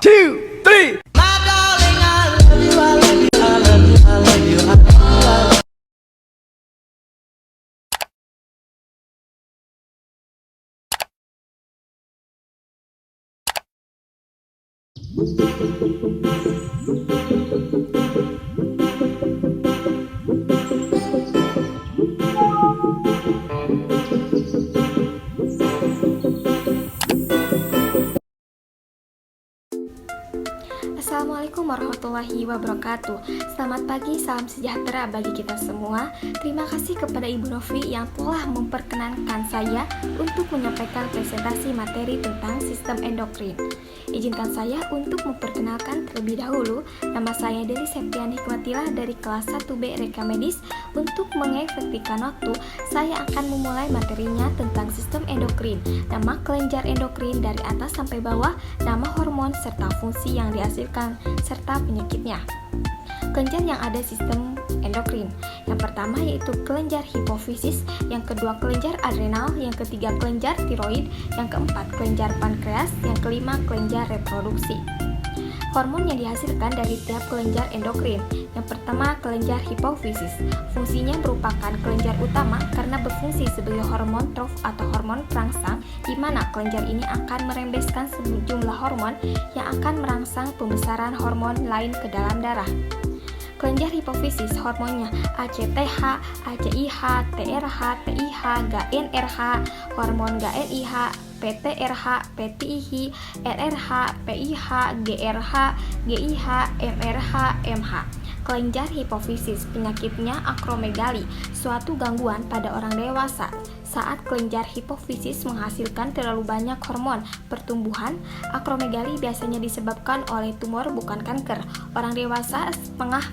2, 3. Assalamualaikum warahmatullahi wabarakatuh. Selamat pagi, salam sejahtera bagi kita semua. Terima kasih kepada Ibu Novi yang telah memperkenankan saya untuk menyampaikan presentasi materi tentang sistem endokrin. Izinkan saya untuk memperkenalkan terlebih dahulu. Nama saya Deli Septian Hikmatila dari kelas 1B Reka Medis. Untuk mengefektifkan waktu, saya akan memulai materinya tentang sistem endokrin. Nama kelenjar endokrin dari atas sampai bawah, nama hormon serta fungsi yang dihasilkan serta penyakitnya. Kelenjar yang ada sistem endokrin. Yang pertama yaitu kelenjar hipofisis, yang kedua kelenjar adrenal, yang ketiga kelenjar tiroid, yang keempat kelenjar pankreas, yang kelima kelenjar reproduksi. Hormon yang dihasilkan dari tiap kelenjar endokrin. Yang pertama kelenjar hipofisis. Fungsinya merupakan kelenjar utama karena berfungsi sebagai hormon trof atau hormon perangsang, di mana kelenjar ini akan merembeskan sejumlah hormon yang akan merangsang pembesaran hormon lain ke dalam darah. Kelenjar hipofisis hormonnya ACTH, ACIH, TRH, TIH, GnRH, hormon GnIH, PTRH, PTIH, RRH, PIH, GRH, GIH, MRH, MH. Kelenjar hipofisis penyakitnya akromegali, suatu gangguan pada orang dewasa. Saat kelenjar hipofisis menghasilkan terlalu banyak hormon pertumbuhan, akromegali biasanya disebabkan oleh tumor bukan kanker. Orang dewasa setengah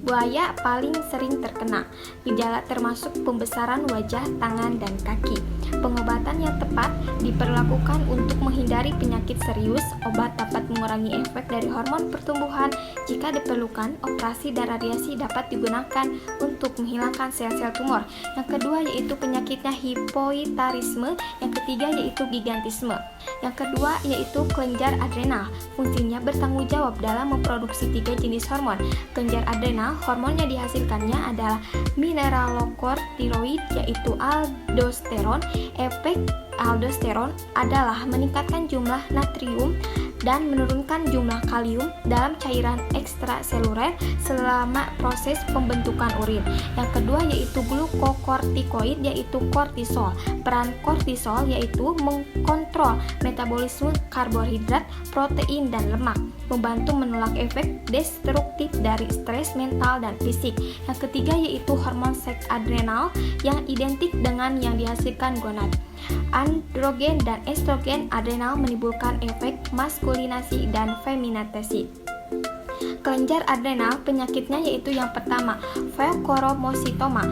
buaya paling sering terkena. Gejala termasuk pembesaran wajah, tangan, dan kaki. Pengobatan yang tepat diperlakukan untuk menghindari penyakit serius. Obat dapat mengurangi efek dari hormon pertumbuhan. Jika diperlukan, operasi dan radiasi dapat digunakan untuk menghilangkan sel-sel tumor. Yang kedua yaitu penyakitnya hipoitarisme. Yang ketiga yaitu gigantisme. Yang kedua yaitu kelenjar adrenal. Fungsinya bertanggung jawab dalam memproduksi 3 jenis hormon. Kelenjar adrenal, hormon yang dihasilkannya adalah mineralokortikoid yaitu aldosteron. Efek aldosteron adalah meningkatkan jumlah natrium dan menurunkan jumlah kalium dalam cairan ekstraseluler selama proses pembentukan urin. Yang kedua yaitu glukokortikoid yaitu kortisol. Peran kortisol yaitu mengkontrol metabolisme karbohidrat, protein, dan lemak, membantu menolak efek destruktif dari stres mental dan fisik. Yang ketiga yaitu hormon seks adrenal yang identik dengan yang dihasilkan gonad. Androgen dan estrogen adrenal menimbulkan efek maskulinasi dan feminatasi. Kelenjar adrenal penyakitnya yaitu yang pertama pheochromocytoma,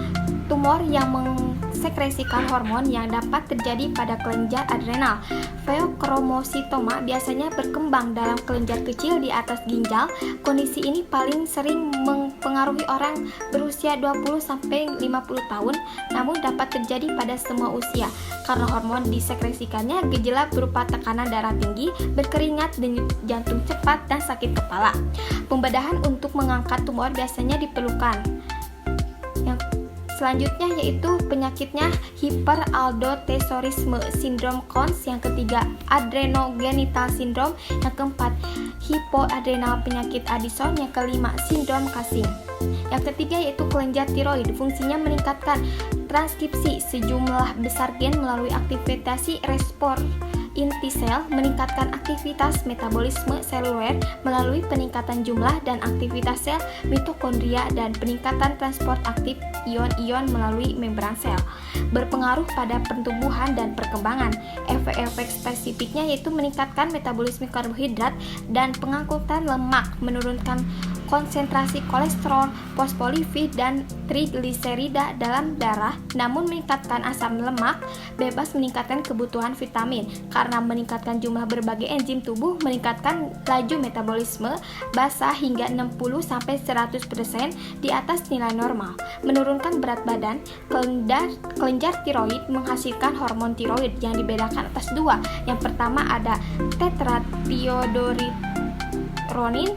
tumor yang mensekresikan hormon yang dapat terjadi pada kelenjar adrenal. Pheochromocytoma biasanya berkembang dalam kelenjar kecil di atas ginjal. Kondisi ini paling sering mempengaruhi orang berusia 20-50 tahun, namun dapat terjadi pada semua usia. Karena hormon disekresikannya, gejala berupa tekanan darah tinggi, berkeringat, denyut jantung cepat, dan sakit kepala. Pembedahan untuk mengangkat tumor biasanya diperlukan. Yang selanjutnya yaitu penyakitnya hiperaldotestorisme sindrom Cons. Yang ketiga adrenogenital syndrome. Yang keempat hipoadrenal penyakit Addison. Yang kelima sindrom Cushing. Yang ketiga yaitu kelenjar tiroid. Fungsinya meningkatkan transkripsi sejumlah besar gen melalui aktivasi respon inti sel, meningkatkan aktivitas metabolisme seluler melalui peningkatan jumlah dan aktivitas sel mitokondria dan peningkatan transport aktif ion-ion melalui membran sel. Berpengaruh pada pertumbuhan dan perkembangan. Efek-efek spesifiknya yaitu meningkatkan metabolisme karbohidrat dan pengangkutan lemak, menurunkan konsentrasi kolesterol, fosfolipid, dan trigliserida dalam darah, namun meningkatkan asam lemak, bebas meningkatkan kebutuhan vitamin, karena meningkatkan jumlah berbagai enzim tubuh, meningkatkan laju metabolisme basah hingga 60-100% di atas nilai normal, menurunkan berat badan. Kelenjar tiroid menghasilkan hormon tiroid yang dibedakan atas dua. Yang pertama ada tetratiodoric ronin,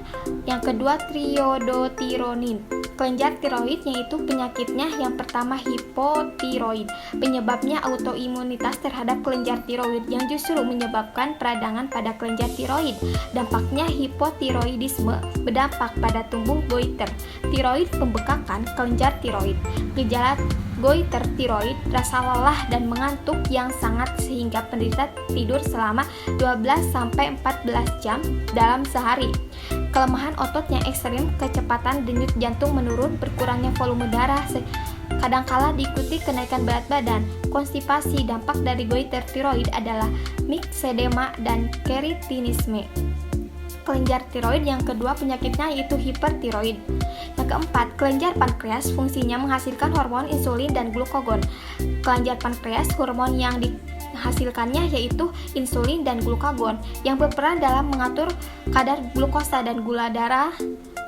yang kedua triodotironin. Kelenjar tiroid yaitu penyakitnya yang pertama hipotiroid. Penyebabnya autoimunitas terhadap kelenjar tiroid yang justru menyebabkan peradangan pada kelenjar tiroid. Dampaknya hipotiroidisme berdampak pada tumbuh goiter tiroid, pembekakan kelenjar tiroid. Gejala goiter tiroid, rasa lelah dan mengantuk yang sangat sehingga penderita tidur selama 12-14 jam dalam sehari. Kelemahan otot yang ekstrim, kecepatan denyut jantung menurun, berkurangnya volume darah, kadangkala diikuti kenaikan berat badan. Konstipasi. Dampak dari goiter tiroid adalah myxedema dan keratinisme. Kelenjar tiroid yang kedua penyakitnya yaitu hipertiroid. Yang keempat, kelenjar pankreas, fungsinya menghasilkan hormon insulin dan glukagon. Kelenjar pankreas, hormon yang dihasilkannya yaitu insulin dan glukagon yang berperan dalam mengatur kadar glukosa dan gula darah.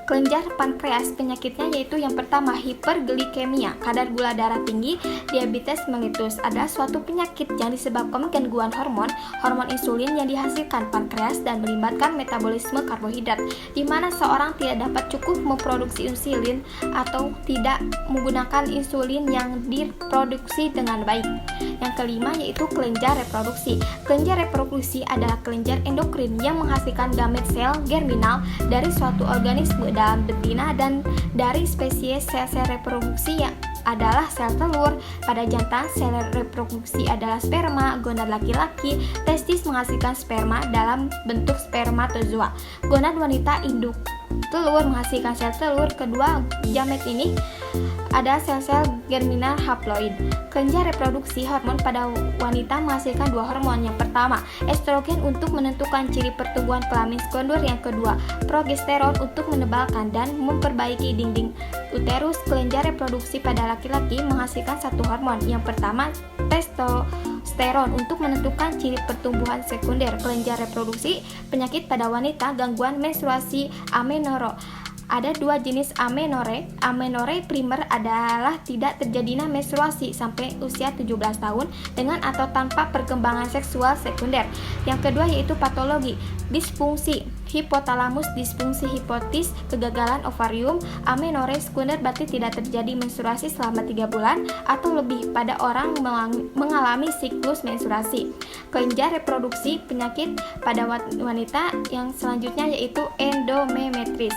Kelenjar pankreas penyakitnya yaitu yang pertama hiperglikemia, kadar gula darah tinggi. Diabetes mellitus adalah suatu penyakit yang disebabkan gangguan hormon insulin yang dihasilkan pankreas dan melibatkan metabolisme karbohidrat, di mana seorang tidak dapat cukup memproduksi insulin atau tidak menggunakan insulin yang diproduksi dengan baik. Yang kelima yaitu kelenjar reproduksi. Kelenjar reproduksi adalah kelenjar endokrin yang menghasilkan gamet sel germinal dari suatu organisme dalam betina dan dari spesies sel-sel reproduksi yang adalah sel telur. Pada jantan, sel reproduksi adalah sperma. Gonad laki-laki, testis menghasilkan sperma dalam bentuk spermatozoa. Gonad wanita, induk telur menghasilkan sel telur. Kedua gamet ini ada sel-sel germinal haploid. Kelenjar reproduksi hormon pada wanita menghasilkan dua hormon. Yang pertama, estrogen untuk menentukan ciri pertumbuhan kelamin sekunder. Yang kedua, progesteron untuk menebalkan dan memperbaiki dinding uterus. Kelenjar reproduksi pada laki-laki menghasilkan satu hormon. Yang pertama, testosteron untuk menentukan ciri pertumbuhan sekunder. Kelenjar reproduksi penyakit pada wanita, gangguan menstruasi, amenorrhea. Ada dua jenis amenorrhea. Amenorrhea primer adalah tidak terjadinya menstruasi sampai usia 17 tahun dengan atau tanpa perkembangan seksual sekunder. Yang kedua yaitu patologi, disfungsi hipotalamus, disfungsi hipofisis, kegagalan ovarium. Amenorrhea sekunder berarti tidak terjadi menstruasi selama 3 bulan atau lebih pada orang mengalami siklus menstruasi. Kelenjar reproduksi penyakit pada wanita yang selanjutnya yaitu endometritis.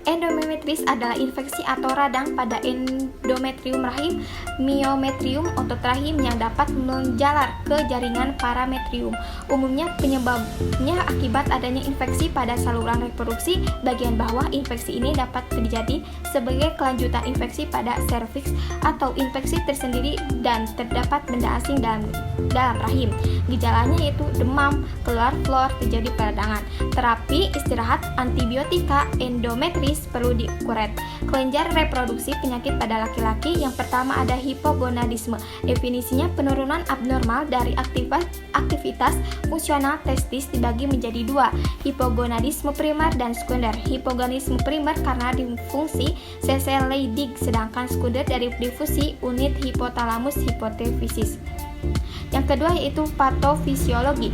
Endometritis adalah infeksi atau radang pada endometrium rahim, myometrium otot rahim yang dapat menjalar ke jaringan parametrium. Umumnya penyebabnya akibat adanya infeksi pada saluran reproduksi bagian bawah. Infeksi ini dapat terjadi sebagai kelanjutan infeksi pada serviks atau infeksi tersendiri dan terdapat benda asing dalam rahim. Gejalanya yaitu demam, keluar flor, terjadi peradangan. Terapi istirahat, antibiotika, endometris perlu dikuret. Kelenjar reproduksi penyakit pada laki-laki yang pertama ada hipogonadisme. Definisinya penurunan abnormal dari aktivitas fungsional testis dibagi menjadi dua, hipogonadisme primer dan sekunder. Hipogonadisme primer karena difungsi sel-sel Leydig, sedangkan sekunder dari difusi unit hipotalamus hipofisis. Yang kedua yaitu patofisiologi.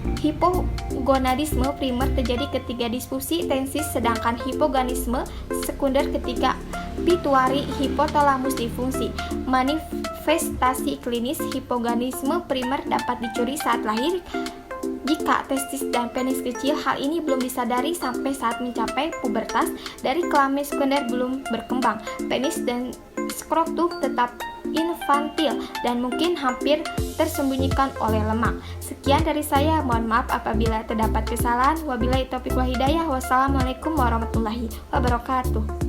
Hipogonadisme primer terjadi ketika disfusi tensis, sedangkan hipogonadisme sekunder ketika pituari hipotalamus difungsi. Manifestasi klinis hipogonadisme primer dapat dicuri saat lahir. Jika testis dan penis kecil, hal ini belum disadari sampai saat mencapai pubertas. Dari kelamin sekunder belum berkembang. Penis dan skrotum tetap infantil dan mungkin hampir tersembunyikan oleh lemak. Sekian dari saya, mohon maaf apabila terdapat kesalahan. Wabillahi taufiq wal hidayah. Wassalamualaikum warahmatullahi wabarakatuh.